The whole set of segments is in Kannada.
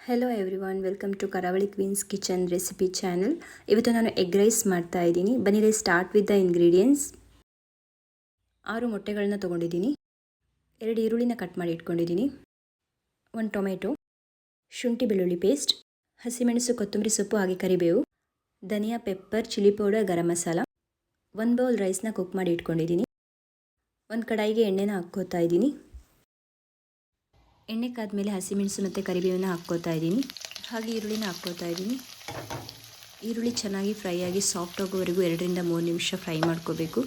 ಹೆಲೋ ಎವ್ರಿವಾನ್, ವೆಲ್ಕಮ್ ಟು ಕರಾವಳಿ ಕ್ವೀನ್ಸ್ ಕಿಚನ್ ರೆಸಿಪಿ ಚಾನಲ್. ಇವತ್ತು ನಾನು ಎಗ್ ರೈಸ್ ಮಾಡ್ತಾ ಇದ್ದೀನಿ. ಬನ್ನಿ ಸ್ಟಾರ್ಟ್ ವಿತ್ ದ ಇಂಗ್ರೀಡಿಯೆಂಟ್ಸ್. 6 ಮೊಟ್ಟೆಗಳನ್ನ ತೊಗೊಂಡಿದ್ದೀನಿ. 2 ಈರುಳ್ಳಿನ ಕಟ್ ಮಾಡಿ ಇಟ್ಕೊಂಡಿದ್ದೀನಿ. 1 ಟೊಮೆಟೊ, ಶುಂಠಿ ಬೆಳ್ಳುಳ್ಳಿ ಪೇಸ್ಟ್, ಹಸಿಮೆಣಸು, ಕೊತ್ತಂಬರಿ ಸೊಪ್ಪು ಹಾಗೆ ಕರಿಬೇವು, ಧನಿಯಾ, pepper, chilli powder, garam masala. 1 bowl ರೈಸ್ನ cook ಮಾಡಿ ಇಟ್ಕೊಂಡಿದ್ದೀನಿ. 1 ಕಡಾಯಿಗೆ ಎಣ್ಣೆನ ಹಾಕ್ಕೋತಾ ಇದ್ದೀನಿ. ಎಣ್ಣೆ ಕಾದ್ಮೇಲೆ ಹಸಿಮೆಣಸು ಮತ್ತು ಕರಿಬೇವನ್ನ ಹಾಕ್ಕೋತಾ ಇದ್ದೀನಿ. ಹಾಗೆ ಈರುಳ್ಳಿನ ಹಾಕ್ಕೋತಾ ಇದ್ದೀನಿ. ಈರುಳ್ಳಿ ಚೆನ್ನಾಗಿ ಫ್ರೈ ಆಗಿ ಸಾಫ್ಟ್ ಆಗೋವರೆಗೂ 2 ರಿಂದ 3 ನಿಮಿಷ ಫ್ರೈ ಮಾಡ್ಕೋಬೇಕು.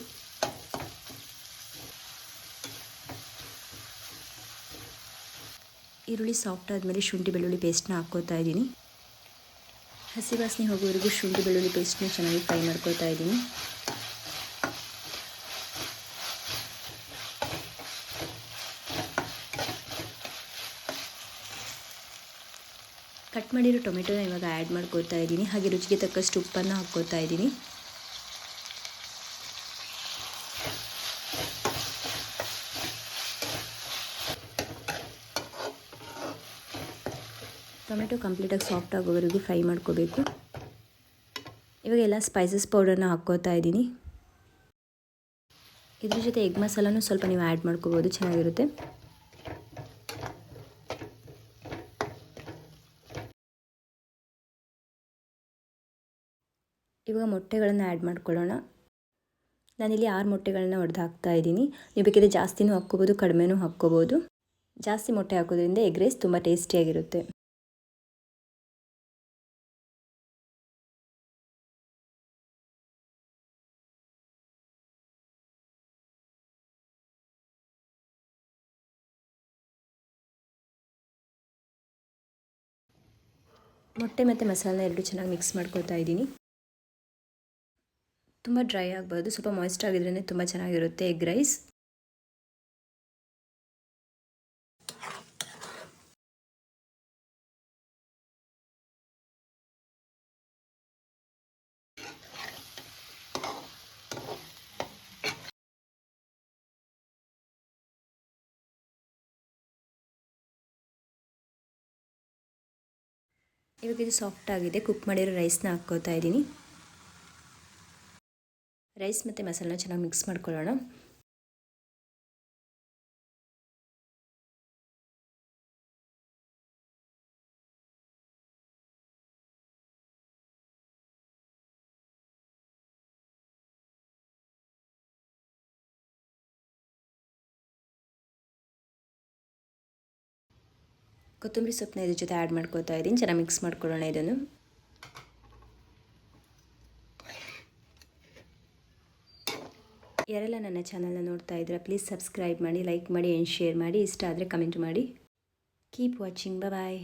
ಈರುಳ್ಳಿ ಸಾಫ್ಟ್ ಆದಮೇಲೆ ಶುಂಠಿ ಬೆಳ್ಳುಳ್ಳಿ ಪೇಸ್ಟ್ನ ಹಾಕ್ಕೋತಾ ಇದ್ದೀನಿ. ಹಸಿ ವಾಸನೆ ಹೋಗೋವರೆಗೂ ಶುಂಠಿ ಬೆಳ್ಳುಳ್ಳಿ ಪೇಸ್ಟ್ನ ಚೆನ್ನಾಗಿ ಫ್ರೈ ಮಾಡ್ಕೋತಾ ಇದ್ದೀನಿ. ಕಟ್ ಮಾಡಿರೋ ಟೊಮೆಟೊನ ಇವಾಗ ಆ್ಯಡ್ ಮಾಡ್ಕೋತಾ ಇದ್ದೀನಿ. ಹಾಗೆ ರುಚಿಗೆ ತಕ್ಕಷ್ಟು ಉಪ್ಪನ್ನು ಹಾಕ್ಕೋತಾ ಇದ್ದೀನಿ. ಟೊಮೆಟೊ ಕಂಪ್ಲೀಟಾಗಿ ಸಾಫ್ಟ್ ಆಗೋವರೆಗೂ ಫ್ರೈ ಮಾಡ್ಕೋಬೇಕು. ಇವಾಗ ಎಲ್ಲ ಸ್ಪೈಸಸ್ ಪೌಡರ್ನ ಹಾಕ್ಕೋತಾ ಇದ್ದೀನಿ. ಇದ್ರ ಜೊತೆ ಎಗ್ ಮಸಾಲನೂ ಸ್ವಲ್ಪ ನೀವು ಆ್ಯಡ್ ಮಾಡ್ಕೋಬೋದು, ಚೆನ್ನಾಗಿರುತ್ತೆ. ಇವಾಗ ಮೊಟ್ಟೆಗಳನ್ನು ಆ್ಯಡ್ ಮಾಡ್ಕೊಳ್ಳೋಣ. ನಾನಿಲ್ಲಿ 6 ಮೊಟ್ಟೆಗಳನ್ನ ಒಡೆದು ಹಾಕ್ತಾ ಇದ್ದೀನಿ. ನೀವು ಬೇಕಿದ್ರೆ ಜಾಸ್ತಿನೂ ಹಾಕ್ಕೋಬೋದು, ಕಡಿಮೆನೂ ಹಾಕ್ಕೋಬೋದು. ಜಾಸ್ತಿ ಮೊಟ್ಟೆ ಹಾಕೋದ್ರಿಂದ ಎಗ್ ರೈಸ್ ತುಂಬ ಟೇಸ್ಟಿಯಾಗಿರುತ್ತೆ. ಮೊಟ್ಟೆ ಮತ್ತು ಮಸಾಲ ಎರಡು ಚೆನ್ನಾಗಿ ಮಿಕ್ಸ್ ಮಾಡ್ಕೊತಾ ಇದ್ದೀನಿ. ತುಂಬ ಡ್ರೈ ಆಗಬಾರ್ದು, ಸ್ವಲ್ಪ ಮಾಯ್ಸ್ಟ್ ಆಗಿದ್ರೇ ತುಂಬ ಚೆನ್ನಾಗಿರುತ್ತೆ ಎಗ್ ರೈಸ್. ಇವಾಗ ಇದು ಸಾಫ್ಟ್ ಆಗಿದೆ. ಕುಕ್ ಮಾಡಿರೋ ರೈಸ್ನ ಹಾಕ್ಕೋತಾ ಇದ್ದೀನಿ. ರೈಸ್ ಮತ್ತು ಮಸಾಲನ ಚೆನ್ನಾಗಿ ಮಿಕ್ಸ್ ಮಾಡ್ಕೊಳ್ಳೋಣ. ಕೊತ್ತಂಬರಿ ಸೊಪ್ಪನ್ನ ಇದ್ರ ಜೊತೆ ಆ್ಯಡ್ ಮಾಡ್ಕೋತಾ ಇದ್ದೀನಿ. ಚೆನ್ನಾಗಿ ಮಿಕ್ಸ್ ಮಾಡ್ಕೊಳ್ಳೋಣ ಇದನ್ನು. ಯಾರೆಲ್ಲ ನನ್ನ ಚಾನಲ್ನ ನೋಡ್ತಾ ಇದ್ದೀರಾ, ಪ್ಲೀಸ್ ಸಬ್ಸ್ಕ್ರೈಬ್ ಮಾಡಿ, ಲೈಕ್ ಮಾಡಿ ಆ್ಯಂಡ್ ಶೇರ್ ಮಾಡಿ. ಇಷ್ಟ ಆದರೆ ಕಮೆಂಟ್ ಮಾಡಿ. Keep watching. ಬಾಯ್.